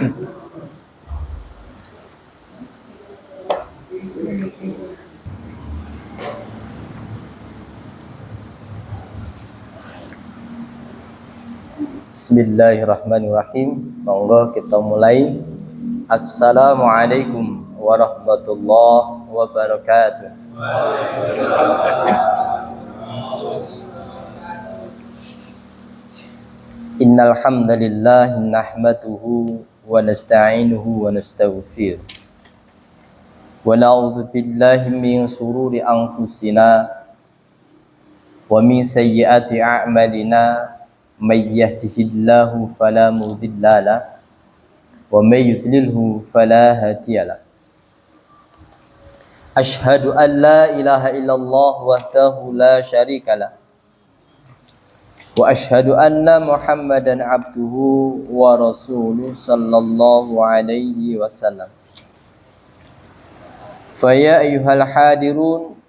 Bismillahirrahmanirrahim. Monggo kita mulai. Assalamualaikum warahmatullahi wabarakatuh. Innal hamdalillah nahmaduhu wa nasta'inuhu wa nastaghfiruh. Wa na'udzu billahi min shururi anfusina wa min sayyiati a'malina. May yahdihillahu fala mudilla lahu wa may yudlilhu fala hadiya lahu. Asyhadu an la ilaha illallah wahdahu la syarika lahu wa asyhadu anna Muhammadan abduhu wa rasuluhu sallallahu alaihi wasallam. Fa ya ayyuhal hadirun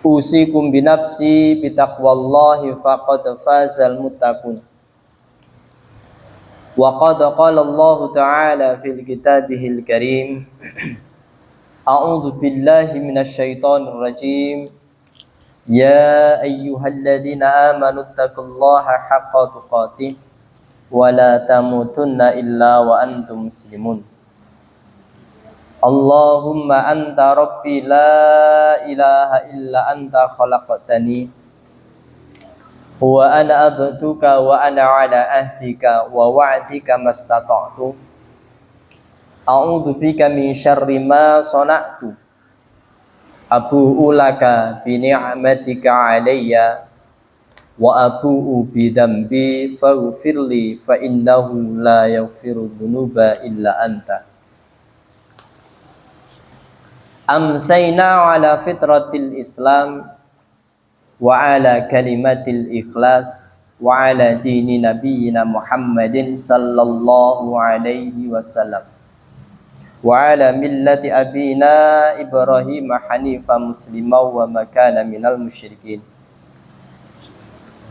usikum binafsi bitaqwallahi faqad fazal muttaqun. Wa qad qala Allah ta'ala fil kitabihil karim. A'udzu billahi minasy syaithanir rajim. Ya ayyuhalladzina amanu taqullaha haqqa tuqatih wa la tamutunna illa wa antum muslimun. Allahumma anta rabbi la ilaha illa anta khalaqtani wa ana abduka wa ana ala ahdika wa wa'dika mastata'tu. A'udzu bika min syarri ma sana'tu. Abu'u laka bi ni'matika alayya wa abu'u bi dhanbi faghfirli fa innahu la yaghfiru dzunuba illa anta. Amsayna ala fitratil Islam wa ala kalimatil ikhlas wa ala dini nabiyyina Muhammadin sallallahu alaihi wasallam wa ala millati abina Ibrahim hanifa muslima wa makana minal musyrikin.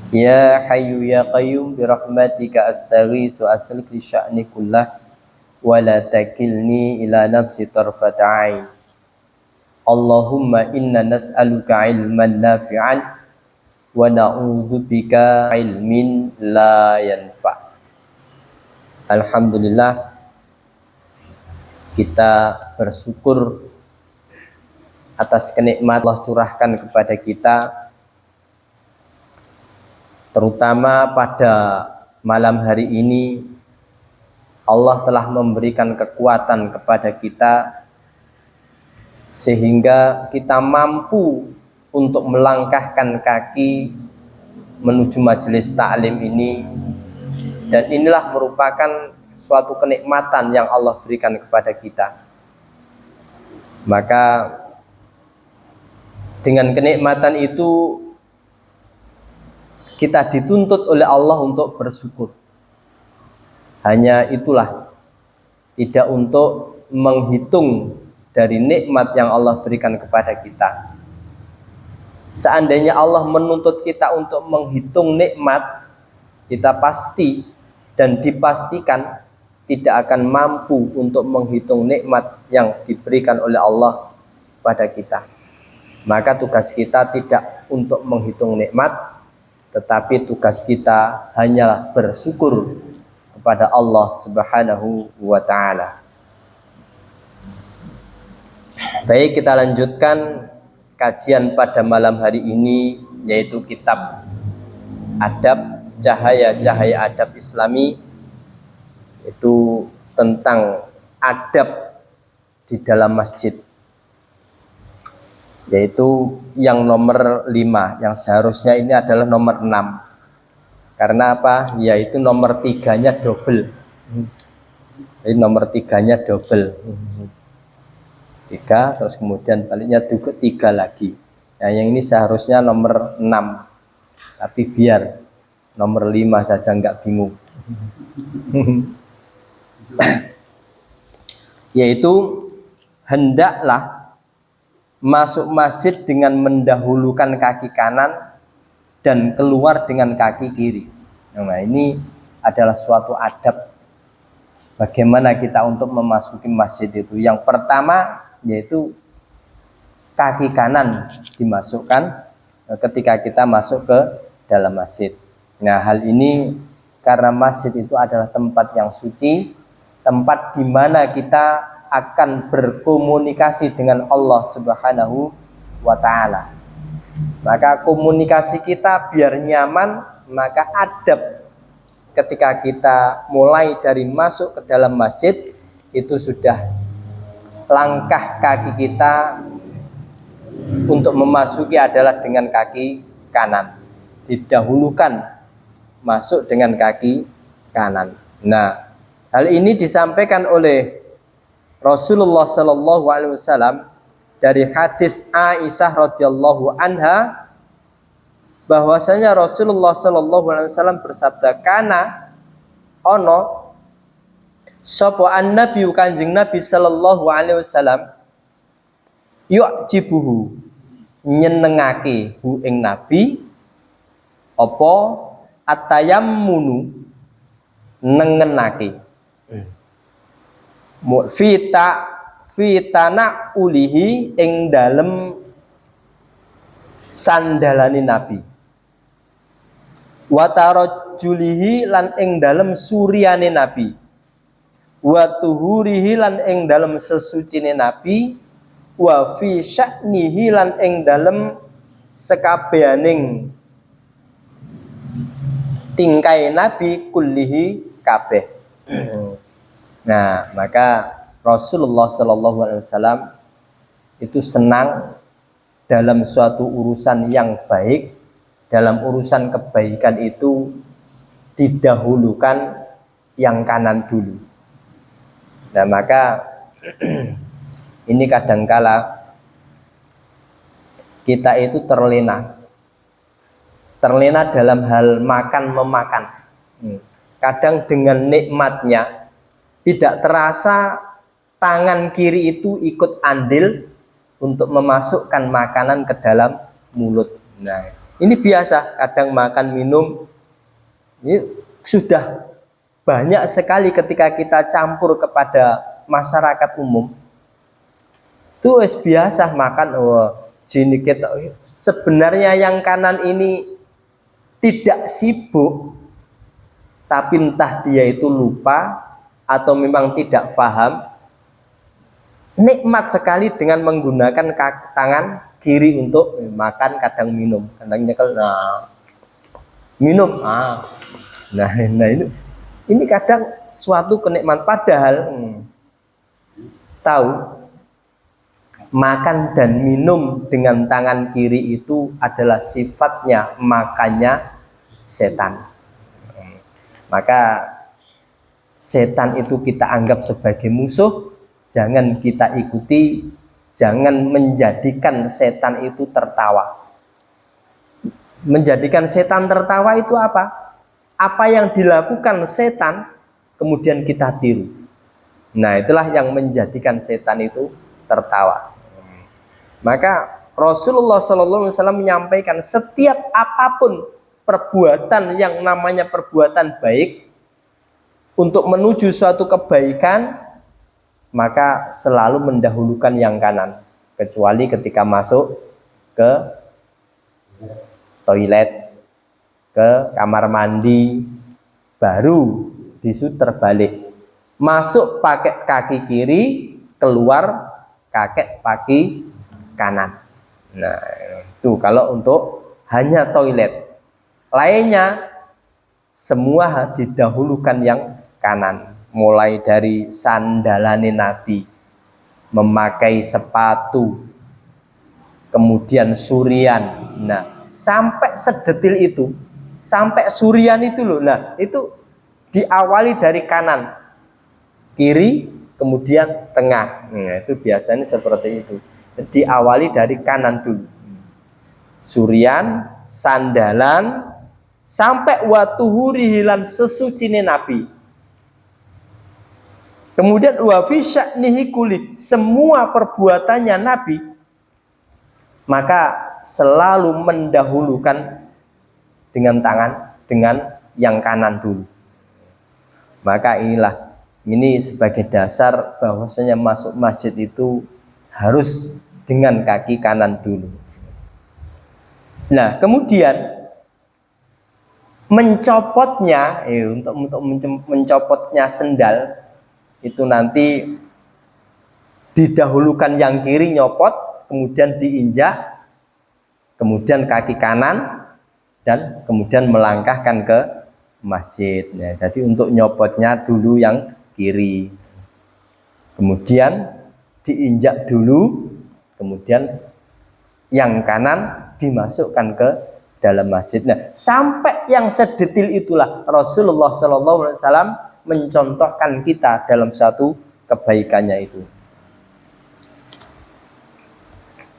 Ya hayyu ya qayyum bi rahmatika astaghiitsu aslik li sya'ni kullah wa la takilni ila nafsi tarfata 'ain. Allahumma inna nas'aluka ilman nafi'an wa na'udzubika ilmin la yanfa'. Alhamdulillah, kita bersyukur atas kenikmatan Allah curahkan kepada kita, terutama pada malam hari ini. Allah telah memberikan kekuatan kepada kita sehingga kita mampu untuk melangkahkan kaki menuju majelis taklim ini, dan inilah merupakan suatu kenikmatan yang Allah berikan kepada kita. Maka dengan kenikmatan itu kita dituntut oleh Allah untuk bersyukur. Hanya itulah, tidak untuk menghitung dari nikmat yang Allah berikan kepada kita. Seandainya Allah menuntut kita untuk menghitung nikmat, kita pasti dan dipastikan tidak akan mampu untuk menghitung nikmat yang diberikan oleh Allah pada kita. Maka tugas kita tidak untuk menghitung nikmat, tetapi tugas kita hanyalah bersyukur kepada Allah Subhanahu wa ta'ala. Baik, kita lanjutkan kajian pada malam hari ini, yaitu kitab Adab, Cahaya-Cahaya Adab Islami. Itu tentang adab di dalam masjid, yaitu yang nomor 5, yang seharusnya ini adalah nomor 6. Karena apa? Yaitu nomor 3-nya double. Jadi nomor 3-nya double. 3, terus kemudian baliknya 3 lagi. Nah, yang ini seharusnya nomor 6, tapi biar nomor 5 saja, nggak bingung. Yaitu hendaklah masuk masjid dengan mendahulukan kaki kanan dan keluar dengan kaki kiri. Nah, ini adalah suatu adab Bagaimana kita untuk memasuki masjid itu? Yang pertama yaitu kaki kanan dimasukkan ketika kita masuk ke dalam masjid. Nah, hal ini karena masjid itu adalah tempat yang suci, tempat di mana kita akan berkomunikasi dengan Allah Subhanahu wa taala. Maka komunikasi kita biar nyaman, maka adab ketika kita mulai dari masuk ke dalam masjid itu sudah langkah kaki kita untuk memasuki adalah dengan kaki kanan. Didahulukan masuk dengan kaki kanan. Nah, hal ini disampaikan oleh Rasulullah Shallallahu Alaihi Wasallam dari hadis Aisyah radhiyallahu anha, bahwasanya Rasulullah Shallallahu Alaihi Wasallam bersabda, kana ono sapa an-nabi kanjeng Nabi Shallallahu Alaihi Wasallam yu'jibuhu nyenengake hu ing nabi apa atayammunu nengenake fitana ulihi ing dalem sandalane nabi, wa tarajjulihi lan ing dalem suryane nabi, wa tuhurihi lan ing dalem sesucine nabi, wa fi sya'nihi lan ing dalem sekabehaning tingkai nabi kullihi kabeh. Nah, maka Rasulullah Shallallahu Alaihi Wasallam itu senang dalam suatu urusan yang baik, dalam urusan kebaikan itu didahulukan yang kanan dulu. Nah, maka ini kadangkala kita itu terlena dalam hal makan memakan. Kadang dengan nikmatnya tidak terasa tangan kiri itu ikut andil untuk memasukkan makanan ke dalam mulut. Nah, ini biasa, kadang makan minum ini sudah banyak sekali ketika kita campur kepada masyarakat umum. Itu biasa makan, jini kita. Sebenarnya yang kanan ini tidak sibuk, tapi entah dia itu lupa atau memang tidak paham. Nikmat sekali dengan menggunakan tangan kiri untuk makan, kadang minum, kadang nyekel, minum, nah ini kadang suatu kenikmatan. Padahal tahu makan dan minum dengan tangan kiri itu adalah sifatnya makannya setan. Maka setan itu kita anggap sebagai musuh, jangan kita ikuti, jangan menjadikan setan itu tertawa. Menjadikan setan tertawa itu apa? Apa yang dilakukan setan kemudian kita tiru. Nah, itulah yang menjadikan setan itu tertawa. Maka Rasulullah SAW menyampaikan setiap apapun perbuatan yang namanya perbuatan baik untuk menuju suatu kebaikan, maka selalu mendahulukan yang kanan, kecuali ketika masuk ke toilet, ke kamar mandi, baru disuruh terbalik, masuk pakai kaki kiri, keluar pakai kaki kanan. Nah, itu kalau untuk hanya toilet. Lainnya semua didahulukan yang kanan, mulai dari sandalane Nabi, memakai sepatu, kemudian surian. Nah, sampai sedetil itu, sampai surian itu loh. Nah, itu diawali dari kanan, kiri, kemudian tengah. Nah, itu biasanya seperti itu. Diawali dari kanan dulu. Surian, sandalan, sampai watuhuri hilan sesucine Nabi. Kemudian wa fi sya'nihi kulit, semua perbuatannya Nabi maka selalu mendahulukan dengan tangan, dengan yang kanan dulu. Maka inilah Ini sebagai dasar bahwasanya masuk masjid itu harus dengan kaki kanan dulu. Nah, kemudian mencopotnya, untuk mencopotnya sendal itu nanti didahulukan yang kiri nyopot, kemudian diinjak, kemudian kaki kanan, dan kemudian melangkahkan ke masjid. Ya, jadi untuk nyopotnya dulu yang kiri, kemudian diinjak dulu, kemudian yang kanan dimasukkan ke dalam masjid. Nah, sampai yang sedetil itulah Rasulullah SAW mencontohkan kita dalam satu kebaikannya itu.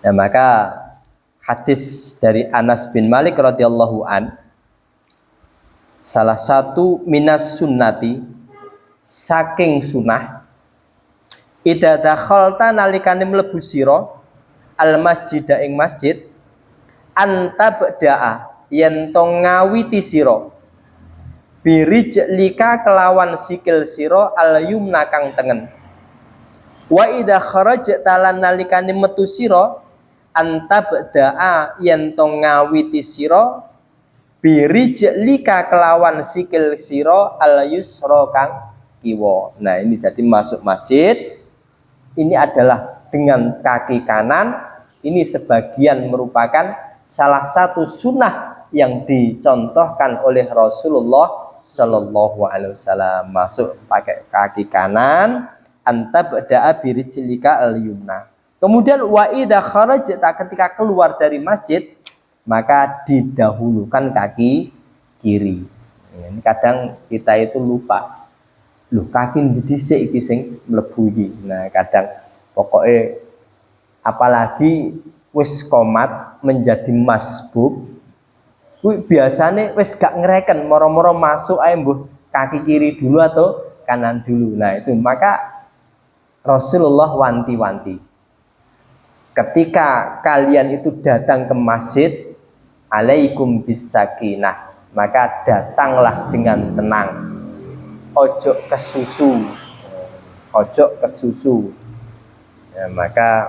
Nah, maka hadis dari Anas bin Malik radhiyallahu an, salah satu minas sunnati, saking sunnah, idza dakhalta nalikane mlebu sira al masjida ing masjid, anta bada'a yen to ngawiti sira birijlika kelawan sikil sira al yumna kang tengen, wa idza kharajta lan nalikane metu sira anta bada'a yen to ngawiti sira birijlika kelawan sikil sira al yusra kang kiwa. Nah, ini jadi masuk masjid ini adalah dengan kaki kanan. Ini sebagian merupakan salah satu sunnah yang dicontohkan oleh Rasulullah Shallallahu Alaihi Wasallam. Masuk pakai kaki kanan, anta bada'a birijlika al-yumna. Kemudian wa idza kharajta, ketika keluar dari masjid, maka didahulukan kaki kiri. Ini kadang kita itu lupa. Loh, kaki dhisik iki sing mlebu iki. Nah, kadang pokoknya apalagi wis komat menjadi masbuk, kuwi biasane wis gak ngereken, moro-moro masuk ae mbuh kaki kiri dulu atau kanan dulu. Nah, itu maka Rasulullah wanti-wanti. Ketika kalian itu datang ke masjid, alaikum bisakinah, maka datanglah dengan tenang. Ojo kesusu, ojo kesusu. Ya, maka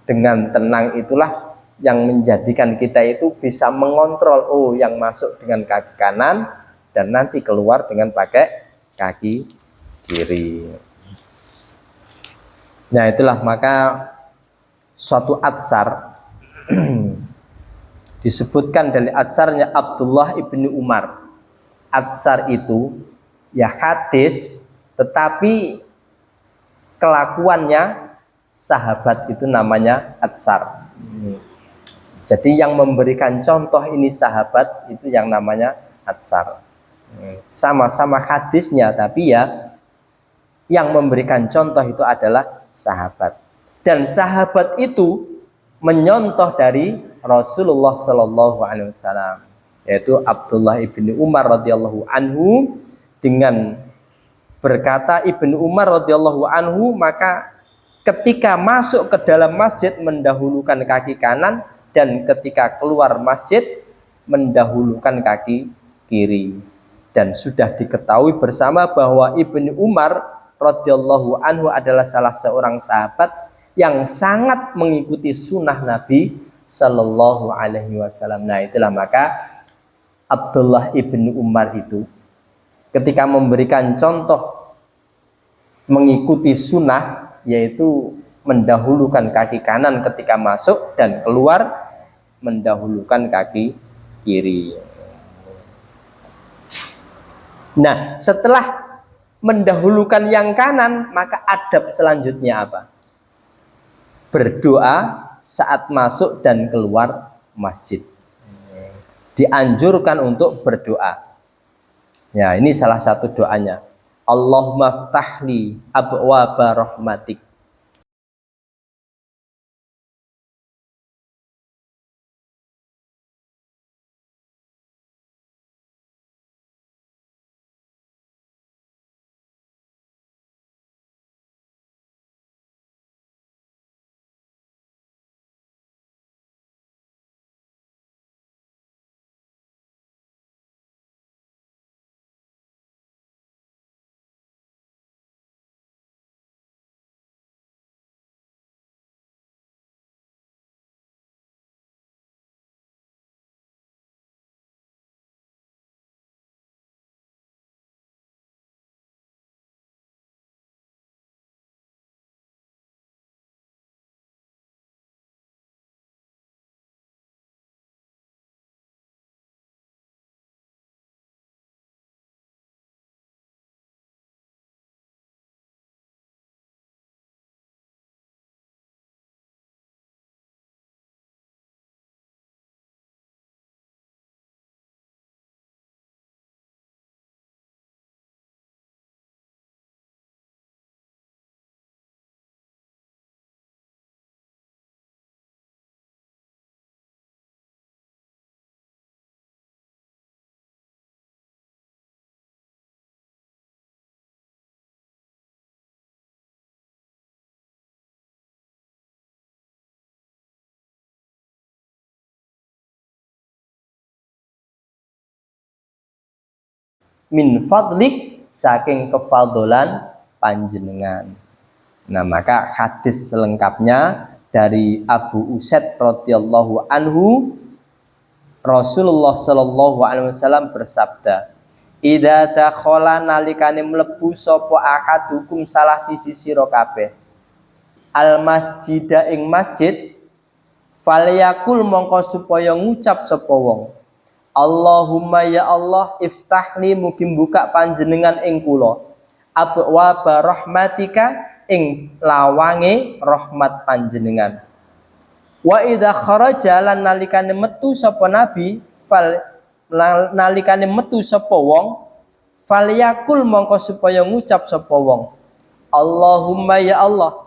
dengan tenang itulah yang menjadikan kita itu bisa mengontrol, oh yang masuk dengan kaki kanan dan nanti keluar dengan pakai kaki kiri. Nah, itulah maka suatu atsar disebutkan dari atsarnya Abdullah ibni Umar. Atsar itu ya hadis, tetapi kelakuannya sahabat, itu namanya atsar. Jadi yang memberikan contoh ini sahabat, itu yang namanya atsar. Sama-sama hadisnya, tapi ya yang memberikan contoh itu adalah sahabat. Dan sahabat itu menyontoh dari Rasulullah Shallallahu Alaihi Wasallam, yaitu Abdullah ibni Umar radhiyallahu anhu. Dengan berkata Ibnu Umar radhiyallahu anhu, maka ketika masuk ke dalam masjid mendahulukan kaki kanan, dan ketika keluar masjid mendahulukan kaki kiri. Dan sudah diketahui bersama bahwa Ibnu Umar radhiyallahu anhu adalah salah seorang sahabat yang sangat mengikuti sunnah Nabi Sallallahu Alaihi Wasallam. Nah, itulah maka Abdullah ibnu Umar itu ketika memberikan contoh mengikuti sunnah, yaitu mendahulukan kaki kanan ketika masuk dan keluar mendahulukan kaki kiri. Nah, setelah mendahulukan yang kanan, maka adab selanjutnya apa? Berdoa saat masuk dan keluar masjid. Dianjurkan untuk berdoa. Ya, ini salah satu doanya. Allahumma ftahli abwaba rahmatik. min fadlik saking kefadholan panjenengan. Nah, maka hadis selengkapnya dari Abu Usaid radhiyallahu anhu, Rasulullah sallallahu alaihi wasallam bersabda, "Idza dakhala nalikane mlebu sapa ahadukum salah siji sira kabeh al masjida ing masjid, falyakul mongko supaya ngucap sapa wong, Allahumma ya Allah iftahli mugi buka panjenengan ing kula abwaaba rahmatika ing lawange rahmat panjenengan. Wa idza kharaja lan nalikane metu sapa nabi fal nalikane metu sapa wong falyakul mongko supaya ngucap sapa wong, Allahumma ya Allah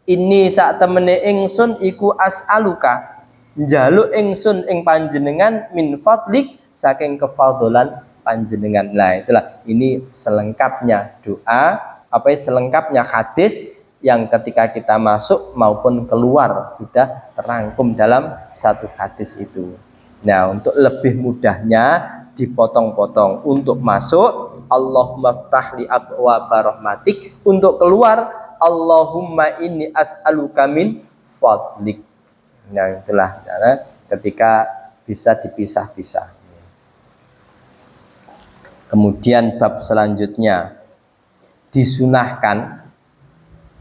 ini sak temene ingsun iku as'aluka njaluk ingsun ing panjenengan min fadlik saking kefadholan panjenengan. Nah, itulah ini selengkapnya doa, selengkapnya hadis yang ketika kita masuk maupun keluar sudah terangkum dalam satu hadis itu. Nah, untuk lebih mudahnya dipotong-potong. Untuk masuk Allahumma ftahli abwaaba rahmatik, untuk keluar Allahumma inni as'aluka min fadlik. Nah, itulah ketika bisa dipisah-pisah. Kemudian bab selanjutnya, disunahkan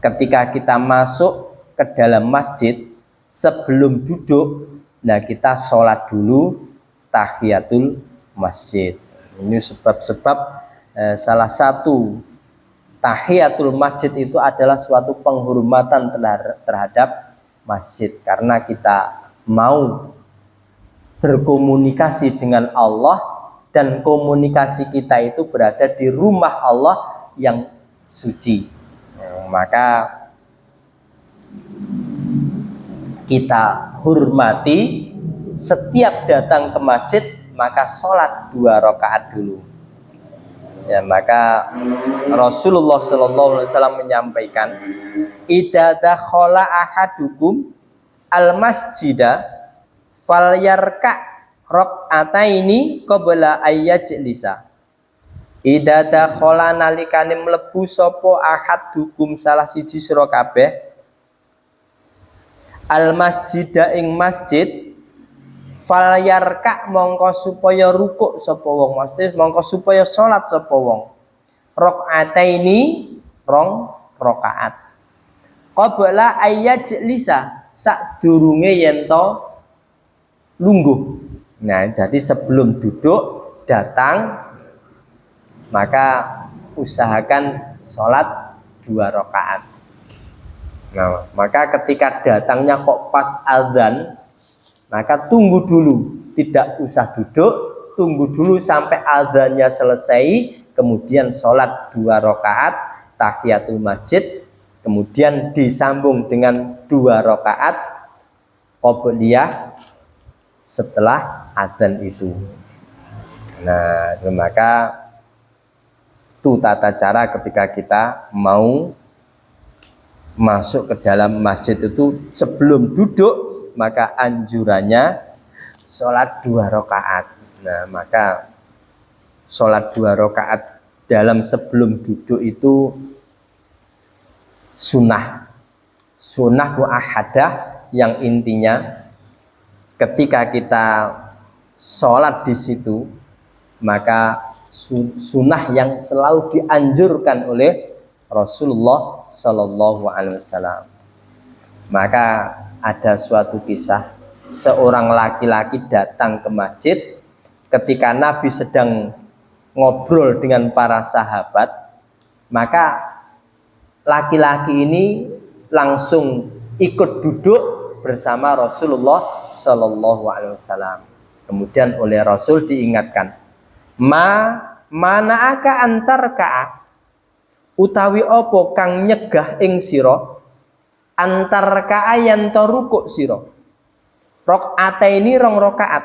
ketika kita masuk ke dalam masjid sebelum duduk, nah kita sholat dulu tahiyatul masjid. Ini sebab-sebab salah satu tahiyatul masjid itu adalah suatu penghormatan terhadap masjid, karena kita mau berkomunikasi dengan Allah dan komunikasi kita itu berada di rumah Allah yang suci. Maka kita hormati, setiap datang ke masjid maka sholat 2 rakaat dulu. Ya, maka Rasulullah sallallahu alaihi wasallam menyampaikan, idza dakhala ahadukum al masjida falyarka rak'ataini qabla ayyajlisa. Idza dakhala nalikane mlebu sapa ahadukum salah siji sira kabeh al masjida ing masjid, falyarka mongko supaya rukuk sapa wong, maksudnya mongko supaya salat sapa wong rak'ataini 2 rakaat qabla ayyajlisa sadurunge yen to lungguh. Nah, jadi sebelum duduk datang maka usahakan sholat 2 rakaat. Nah, maka ketika datangnya kok pas azan, maka tunggu dulu, tidak usah duduk, tunggu dulu sampai azannya selesai, kemudian sholat 2 rakaat tahiyatul masjid, kemudian disambung dengan 2 rakaat qobliyah setelah azan itu. Nah, maka itu tata cara ketika kita mau masuk ke dalam masjid itu. Sebelum duduk maka anjurannya sholat 2 rakaat. Nah, maka sholat 2 rakaat dalam sebelum duduk itu sunnah muakkadah, yang intinya ketika kita sholat di situ maka sunnah yang selalu dianjurkan oleh Rasulullah Sallallahu Alaihi Wasallam. Maka ada suatu kisah, seorang laki-laki datang ke masjid ketika Nabi sedang ngobrol dengan para sahabat, maka laki-laki ini langsung ikut duduk bersama Rasulullah Sallallahu Alaihi Wasallam. Kemudian oleh Rasul diingatkan, mana aka antar ka utawi opo kang nyegah ing sira antar ka yen to rukuk sira rakaataini 2 rakaat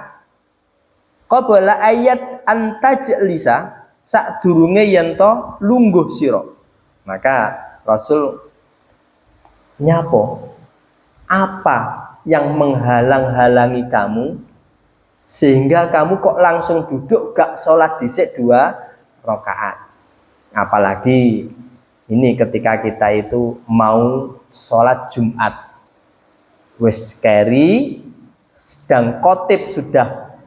qabla ayat antajlisa sadurunge yen to lungguh sira. Maka Rasul nyapo, apa yang menghalang-halangi kamu sehingga kamu kok langsung duduk gak sholat dhisik 2 rakaat. Apalagi ini ketika kita itu mau sholat Jumat, wis keri, sedang khotib sudah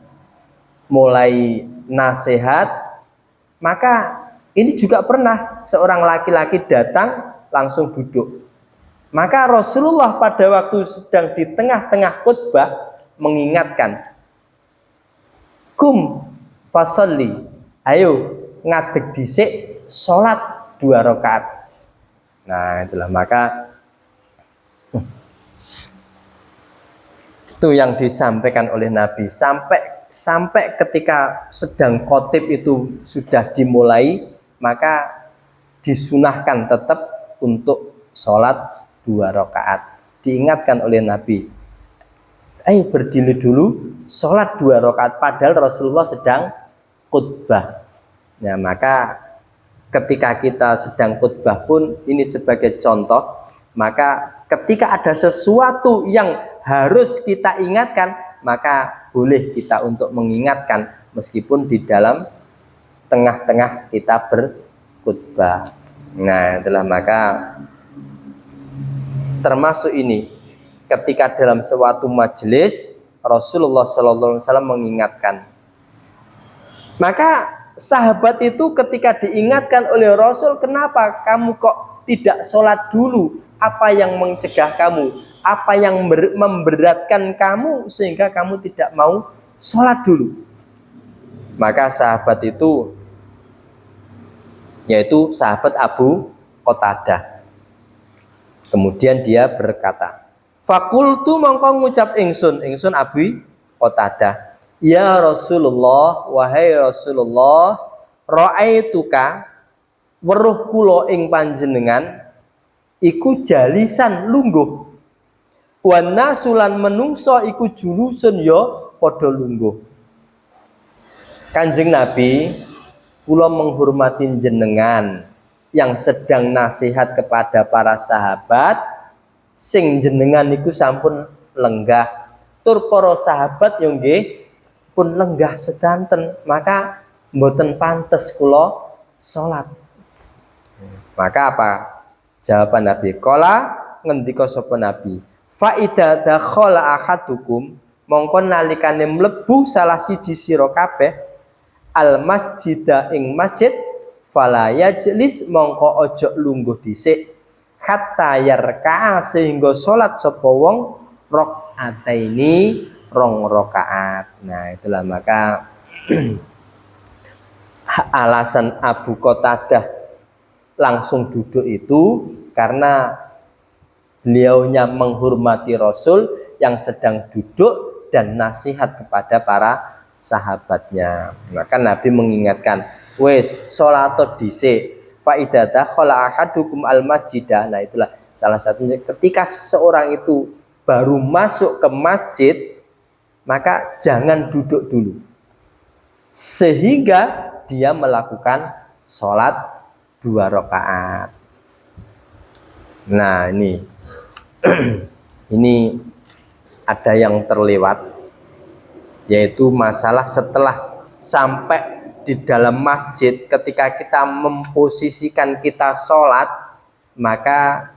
mulai nasihat, maka ini juga pernah seorang laki-laki datang langsung duduk. Maka Rasulullah pada waktu sedang di tengah-tengah khutbah mengingatkan, kum fasolli, ayo ngadeg dhisik sholat 2 rakaat. Nah itulah, maka itu yang disampaikan oleh Nabi sampai ketika sedang khotib itu sudah dimulai, maka disunahkan tetap untuk sholat 2 rakaat. Diingatkan oleh Nabi, ayo berdiri dulu sholat 2 rakaat, padahal Rasulullah sedang khutbah. Nah maka ketika kita sedang khutbah pun ini sebagai contoh, maka ketika ada sesuatu yang harus kita ingatkan, maka boleh kita untuk mengingatkan meskipun di dalam tengah-tengah kita berkhutbah. Nah itulah, maka termasuk ini ketika dalam suatu majelis Rasulullah SAW mengingatkan. Maka sahabat itu ketika diingatkan oleh Rasul, kenapa kamu kok tidak sholat dulu? Apa yang mencegah kamu? Apa yang memberatkan kamu sehingga kamu tidak mau sholat dulu? Maka sahabat itu, yaitu sahabat Abu Qatadah, kemudian dia berkata, fakultu mongko ngucap ingsun Abu Qatadah, ya Rasulullah, wahai Rasulullah, ra'aituka, weruh kula ing panjenengan iku jalisan lungguh, wan nasulan menungso iku julusun ya padha lungguh. Kanjeng Nabi, kula menghormati jenengan yang sedang nasihat kepada para sahabat, sing jenengan iku sampun lenggah, tur para sahabat yo nggih pun lenggah sedanten, maka mboten pantes kula salat. Maka apa jawaban Nabi? Qala, ngendika sapa Nabi, fa idza dakhala ahadukum, mongko nalikane mlebu salah siji sira kabeh al masjida ing masjid, fala yajlis, mongko ojo lungguh dhisik, hatta yarka'a, sehingga salat sapa wong rakaataini, 2 rakaat. Nah itulah, maka alasan Abu Qatadah langsung duduk itu karena beliaunya menghormati Rasul yang sedang duduk dan nasihat kepada para sahabatnya. Maka Nabi mengingatkan, wes sholat dhisik, fa idza dakhala ahadukum al masjidah. Nah itulah salah satunya, ketika seseorang itu baru masuk ke masjid, maka jangan duduk dulu sehingga dia melakukan sholat 2 rakaat. Nah ini ini ada yang terlewat, yaitu masalah setelah sampai di dalam masjid, ketika kita memposisikan kita sholat, maka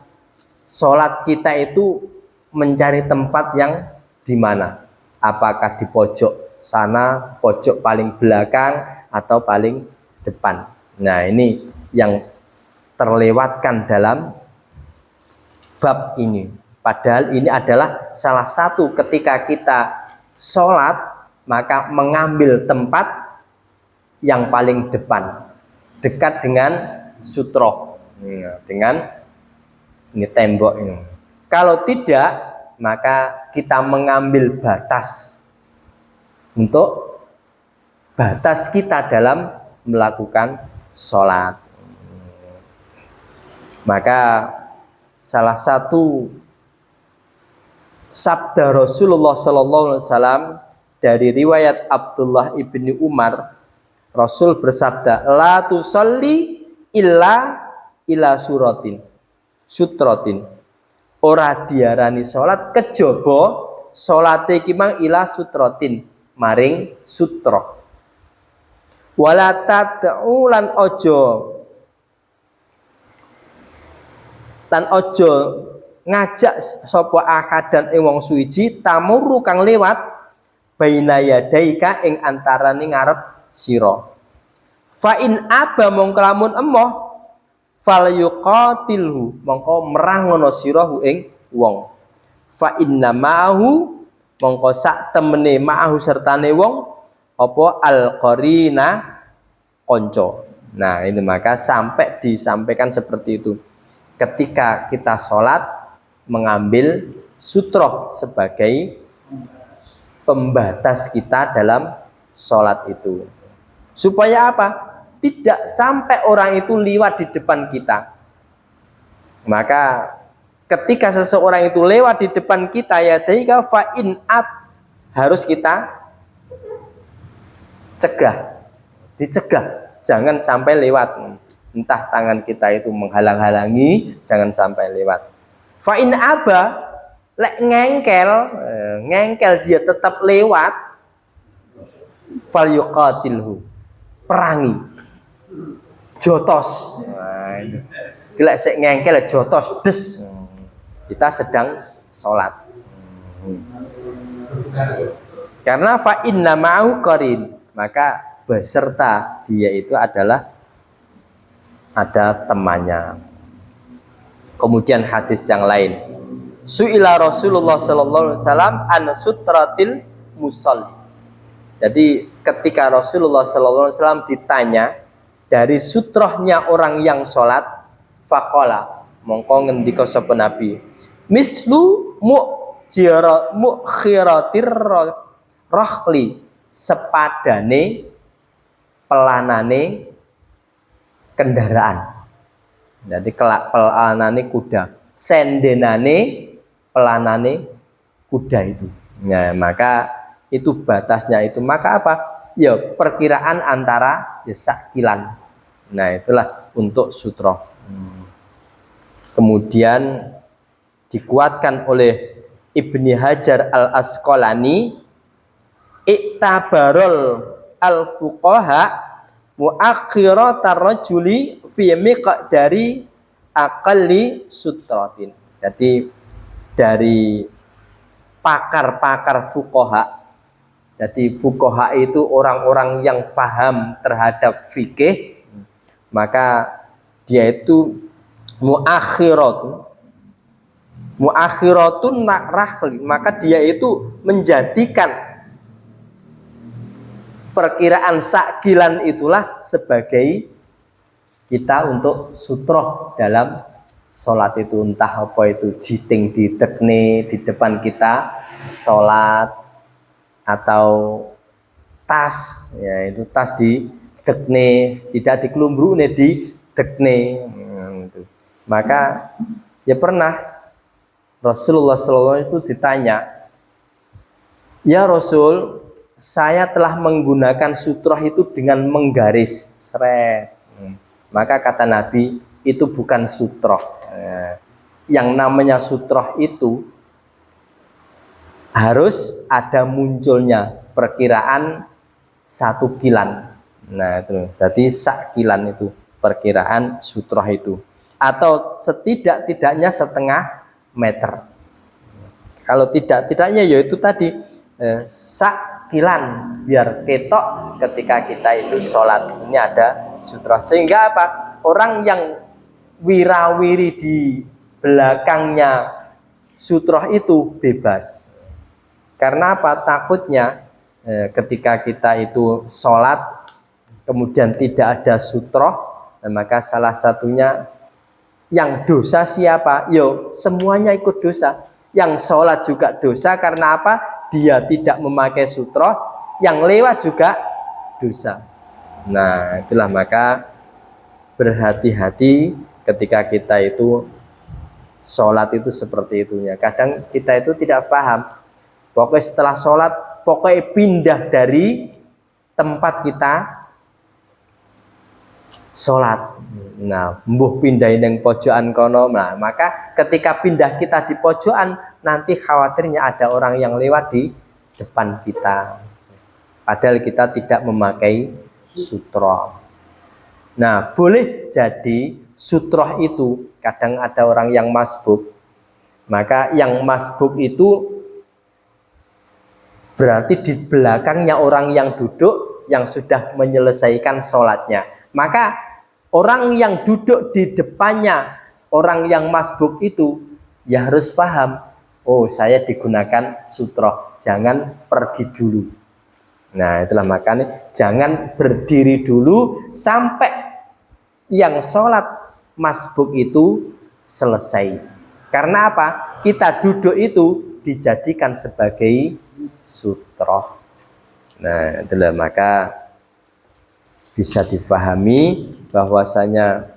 sholat kita itu mencari tempat yang di mana? Apakah di pojok sana, pojok paling belakang, atau paling depan? Nah ini yang terlewatkan dalam bab ini. Padahal ini adalah salah satu ketika kita sholat, maka mengambil tempat yang paling depan, dekat dengan sutroh, dengan ini tembok ini. Kalau tidak, maka kita mengambil batas untuk batas kita dalam melakukan sholat. Maka salah satu sabda Rasulullah SAW dari riwayat Abdullah ibni Umar, Rasul bersabda, la tusalli illa ila sutrotin, ora diarani salat kejaba salate iki mang ila sutrotin, maring sutro. Wala tad'u lan ojo ngajak sapa akadan ing wong suwiji tamuru kang lewat baina yadaika ing antarane ngarep sira. Fa in aba mongko lamun emoh fal yuqatilhu mongko merang ngono sira ing wong. Fa inna ma'ahu mongko sak temene ma'ahu sertane wong apa al-qarina konco. Nah, ini maka sampai disampaikan seperti itu. Ketika kita sholat mengambil sutroh sebagai pembatas kita dalam sholat itu. Supaya apa? Tidak sampai orang itu lewat di depan kita. Maka ketika seseorang itu lewat di depan kita ya daika fa'in ab harus kita dicegah, jangan sampai lewat. Entah tangan kita itu menghalang-halangi, jangan sampai lewat. Fa'in aba lek ngengkel dia tetap lewat, fal yuqatilhu perangi, jotos. Nah, itu. Lek sek ngengkel jotos des. Kita sedang sholat. Karena fa'inna ma'ahu qarin, maka beserta dia itu adalah ada temannya. Kemudian hadis yang lain, su'ila Rasulullah sallallahu alaihi wasallam an sutratil musalli. Jadi ketika Rasulullah sallallahu alaihi wasallam ditanya dari sutrohnya orang yang sholat, faqala mongko ngendika sapa Nabi, mislu mukhiratir rahli, sepadane pelanane kendaraan. Jadi pelanane kuda, sendenane pelanane kuda itu. Nah, maka itu batasnya itu. Maka apa? Ya perkiraan antara ya sakilan. Nah, itulah untuk sutroh. Kemudian dikuatkan oleh Ibni Hajar al-Asqalani, iktabarul al-fuqaha muakhiratar rajuli fi miqdari aqalli sutratin. Jadi dari pakar-pakar fuqaha, jadi fuqaha itu orang-orang yang paham terhadap fikih, maka dia itu muakhiratun rahli, maka dia itu menjadikan perkiraan sakilan itulah sebagai kita untuk sutroh dalam sholat itu. Entah apa itu jiting di tekne di depan kita sholat, atau tas, ya itu tas di tekne, tidak dikelumbrune di tekne. Maka ya pernah Rasulullah SAW itu ditanya, ya Rasul, saya telah menggunakan sutroh itu dengan menggaris seret. Maka kata Nabi, itu bukan sutroh. Yang namanya sutroh itu harus ada munculnya perkiraan 1 kilan. Nah itu, jadi sakilan itu perkiraan sutroh itu, atau setidak-tidaknya 1/2 meter. Kalau tidak-tidaknya yaitu tadi sakilan, biar ketok ketika kita itu sholat ini ada sutroh. Sehingga apa? Orang yang wirawiri di belakangnya sutroh itu bebas. Karena apa? Takutnya ketika kita itu sholat kemudian tidak ada sutroh, maka salah satunya yang dosa siapa? Yo, semuanya ikut dosa. Yang sholat juga dosa, karena apa? Dia tidak memakai sutroh, yang lewat juga dosa. Nah, itulah maka berhati-hati ketika kita itu sholat itu seperti itunya. Kadang kita itu tidak paham. Pokoknya setelah sholat, pokoknya pindah dari tempat kita sholat. Nah, mbuh pindahin yang pojokan kono. Nah, maka ketika pindah kita di pojokan, nanti khawatirnya ada orang yang lewat di depan kita. Padahal kita tidak memakai sutroh. Nah, boleh jadi sutroh itu kadang ada orang yang masbuk. Maka yang masbuk itu berarti di belakangnya orang yang duduk yang sudah menyelesaikan sholatnya. Maka orang yang duduk di depannya orang yang masbuk itu ya harus paham, oh saya digunakan sutroh, jangan pergi dulu. Nah itulah makanya jangan berdiri dulu sampai yang sholat masbuk itu selesai. Karena apa? Kita duduk itu dijadikan sebagai sutroh. Nah itulah maka bisa difahami bahwasanya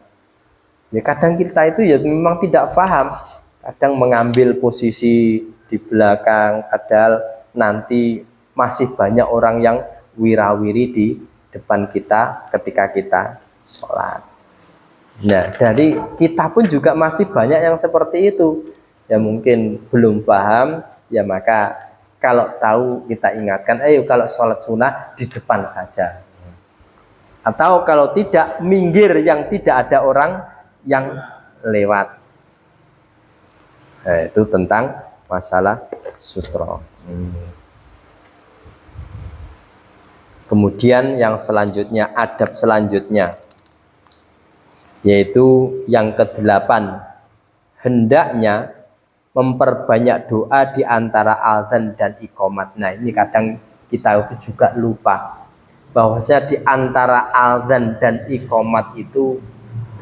ya kadang kita itu ya memang tidak paham, kadang mengambil posisi di belakang, padahal nanti masih banyak orang yang wirawiri di depan kita ketika kita sholat. Nah dari kita pun juga masih banyak yang seperti itu, ya mungkin belum paham, ya maka kalau tahu kita ingatkan, ayo kalau sholat sunnah di depan saja. Atau kalau tidak, minggir yang tidak ada orang yang lewat. Nah, itu tentang masalah sutroh. Kemudian yang selanjutnya, adab selanjutnya, yaitu yang ke-8, hendaknya memperbanyak doa di antara adzan dan iqamat. Nah ini kadang kita itu juga lupa bahwasanya di antara adzan dan iqamat itu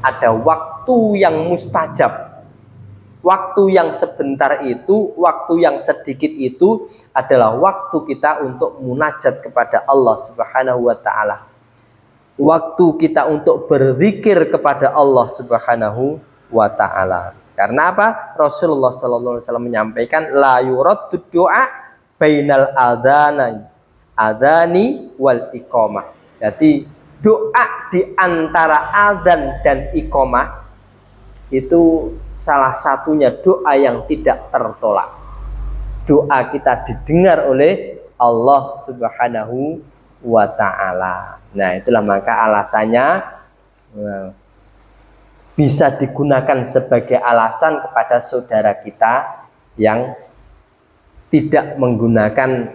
ada waktu yang mustajab. Waktu yang sebentar itu, waktu yang sedikit itu adalah waktu kita untuk munajat kepada Allah Subhanahu wa taala. Waktu kita untuk berzikir kepada Allah Subhanahu wa taala. Karena apa? Rasulullah sallallahu alaihi wasallam menyampaikan la yuraddu du'a bainal adzani wal iqamah. Jadi doa di antara adzan dan iqamah itu salah satunya doa yang tidak tertolak. Doa kita didengar oleh Allah Subhanahu wa taala. Nah, itulah maka alasannya bisa digunakan sebagai alasan kepada saudara kita yang tidak menggunakan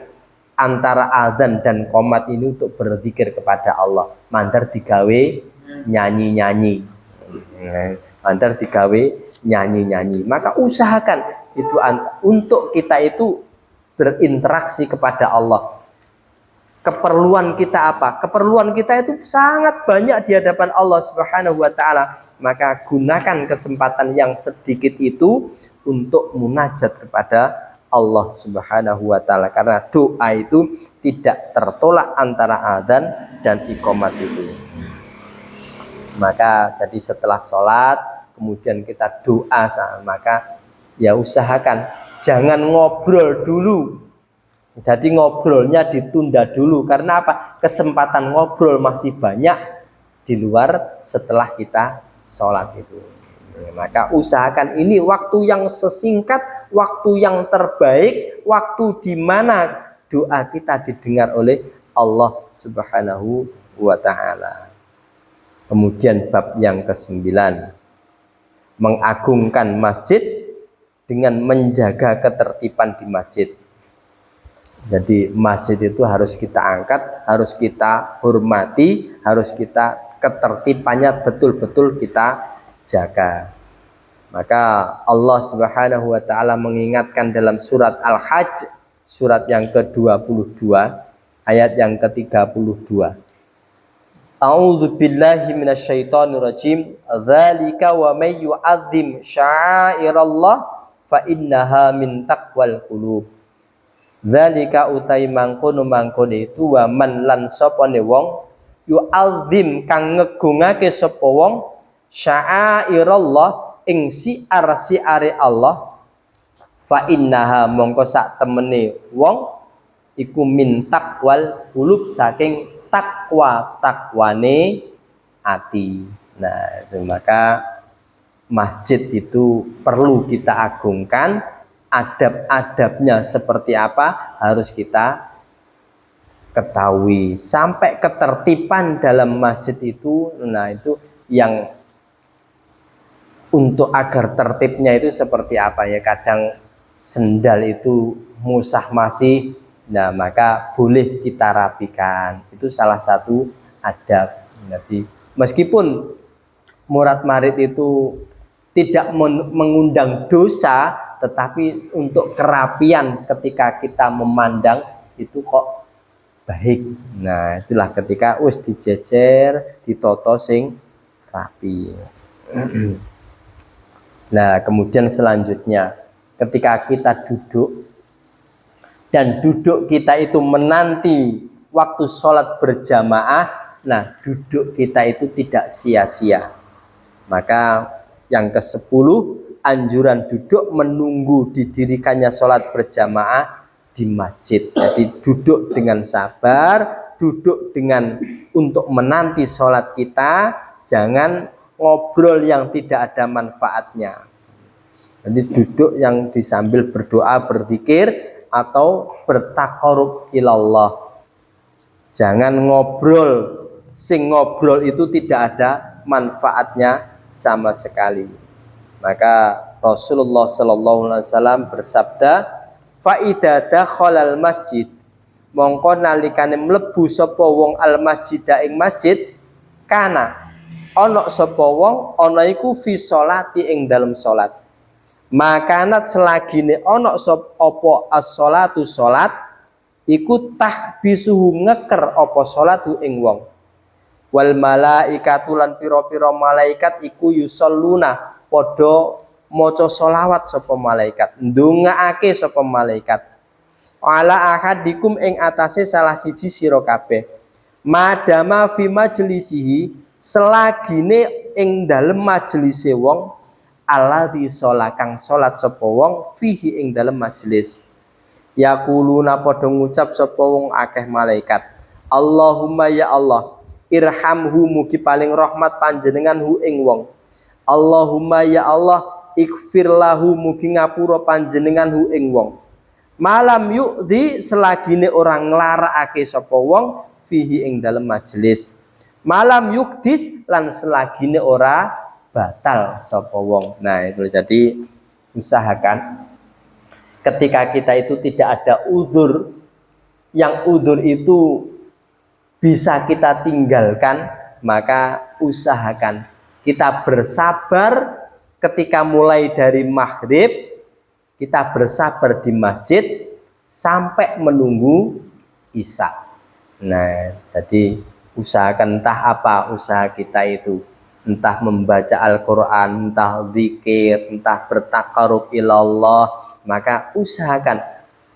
antara adzan dan qomat ini untuk berzikir kepada Allah. Mandar digawe nyanyi-nyanyi. Mandar digawe nyanyi-nyanyi. Maka usahakan itu untuk kita itu berinteraksi kepada Allah. Keperluan kita apa? Keperluan kita itu sangat banyak di hadapan Allah Subhanahu wa taala. Maka gunakan kesempatan yang sedikit itu untuk munajat kepada Allah Subhanahu wa taala, karena doa itu tidak tertolak antara adzan dan iqamat itu. Maka jadi setelah sholat kemudian kita doa, maka ya usahakan jangan ngobrol dulu. Jadi ngobrolnya ditunda dulu. Karena apa? Kesempatan ngobrol masih banyak di luar setelah kita sholat itu. Maka usahakan ini waktu yang sesingkat, waktu yang terbaik, waktu di mana doa kita didengar oleh Allah Subhanahu wa ta'ala. Kemudian bab yang ke-9, mengagungkan masjid dengan menjaga ketertiban di masjid. Jadi masjid itu harus kita angkat, harus kita hormati, harus kita ketertibannya betul-betul kita jaga. Maka Allah Subhanahu wa taala mengingatkan dalam surat Al-Hajj, surat yang ke-22, ayat yang ke-32. A'udzu billahi minasyaitonir rajim. Dzalika wa may yu'azzim sya'airallah fa innaha min taqwal qulub. Dzalika utai mangkono itu wa man lan sapane wong yu'azzim kang ngegungake sapa wong sya'airallah ing siar-siare Allah, fa innaha mongko sak temene wong iku min taqwal qulub, saking takwane hati. Nah, maka masjid itu perlu kita agungkan. Adab-adabnya seperti apa harus kita ketahui. Sampai ketertiban dalam masjid itu, nah itu yang untuk agar tertibnya itu seperti apa ya, kadang sendal itu musah masih, nah maka boleh kita rapikan, itu salah satu adab. Jadi meskipun murad marid itu tidak mengundang dosa, tetapi untuk kerapian ketika kita memandang itu kok baik. Nah itulah ketika wis dijejer, ditoto sing rapi. Nah kemudian selanjutnya ketika kita duduk, dan duduk kita itu menanti waktu sholat berjamaah, nah duduk kita itu tidak sia-sia. Maka yang ke-10, anjuran duduk menunggu didirikannya sholat berjamaah di masjid. Jadi duduk dengan sabar, duduk dengan untuk menanti sholat kita, jangan ngobrol yang tidak ada manfaatnya. Jadi duduk yang disambil berdoa, berzikir, atau bertakarub ilallah. Jangan ngobrol, sing ngobrol itu tidak ada manfaatnya sama sekali. Maka Rasulullah Shallallahu Alaihi Wasallam bersabda, fa idza dakhalal masjid, mongko nalikane mlebu sapa wong al masjida ing masjid, kana ana sapa wong ana iku fi sholati ing dalem salat. Makanat selagine ana sapa apa as-sholatu salat, iku tahbisuhu ngeker apa salatu ing wong. Wal malaikatu lan pira-pira malaikat iku yusalluna padha maca selawat sapa malaikat, ndongaake sapa malaikat ala ahadikum ing atase salah siji sira kabeh, madama fi majlisihi, selagine ing dalem majelise wong, alladzi kang salat sapa wong fihi ing dalem majelis. Yaquluna padha ngucap sapa wong akeh malaikat, Allahumma ya Allah, irhamhu mugi paling rahmat panjenengan hu ing wong. Allahumma ya Allah, ikfir lahu mugi ngapura panjenengan hu ing wong. Malam yu'di selagine orang nglarakake sapa wong fihi ing dalem majelis. Malam yukdis lan selagine ora batal sapa wong. Nah itu jadi usahakan ketika kita itu tidak ada udzur, yang udzur itu bisa kita tinggalkan, maka usahakan kita bersabar ketika mulai dari maghrib, kita bersabar di masjid sampai menunggu isya. Nah jadi usahakan entah apa usaha kita itu, entah membaca Al-Quran, entah zikir, entah bertakarub ilallah, maka usahakan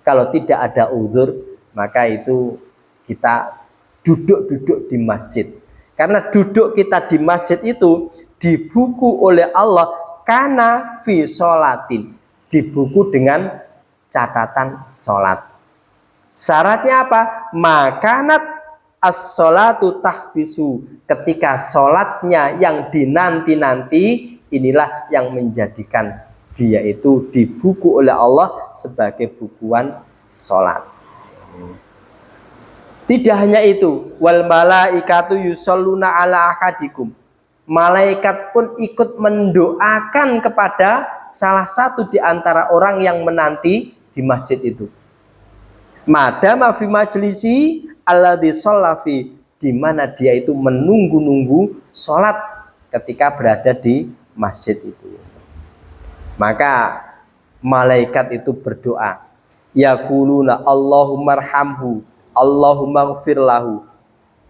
kalau tidak ada uzur, maka itu kita duduk-duduk di masjid. Karena duduk kita di masjid itu dibuku oleh Allah kana fi sholatin, dibuku dengan catatan sholat. Syaratnya apa? Makanat as-sholatu tahbisu, ketika sholatnya yang dinanti-nanti, inilah yang menjadikan dia itu dibuku oleh Allah sebagai bukuan sholat. Tidak hanya itu, wal malaikatu yusalluna ala ahadikum, malaikat pun ikut mendoakan kepada salah satu di antara orang yang menanti di masjid itu. Madama fi majlisi alladzi shallafi, di mana dia itu menunggu-nunggu sholat ketika berada di masjid itu. Maka malaikat itu berdoa, yaquluna Allahumma arhamhu, Allahumma ighfir lahu,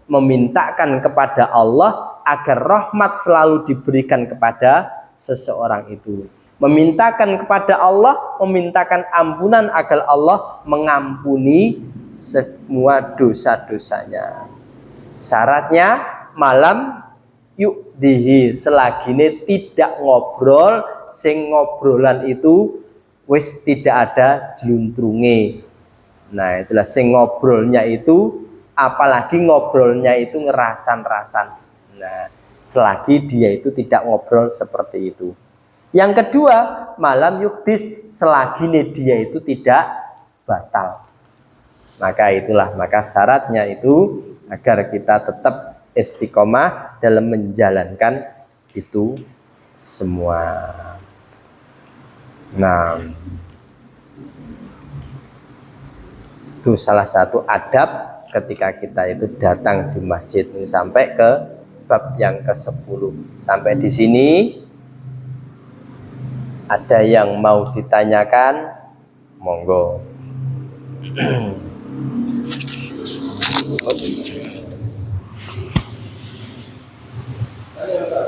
memintakan kepada Allah agar rahmat selalu diberikan kepada seseorang itu. Memintakan kepada Allah, memintakan ampunan agar Allah mengampuni semua dosa-dosanya. Syaratnya malam yukdihi, selagine tidak ngobrol, sing ngobrolan itu wis tidak ada jeluntrunge. Nah itulah sing ngobrolnya itu, apalagi ngobrolnya itu ngerasan-rasan. Nah selagi dia itu tidak ngobrol seperti itu. Yang kedua, malam yukdis, selagi dia itu tidak batal. Maka syaratnya itu agar kita tetap istiqomah dalam menjalankan itu semua. Nah, itu salah satu adab ketika kita itu datang di masjid. Sampai ke bab yang ke-10. Sampai di sini ada yang mau ditanyakan? Monggo.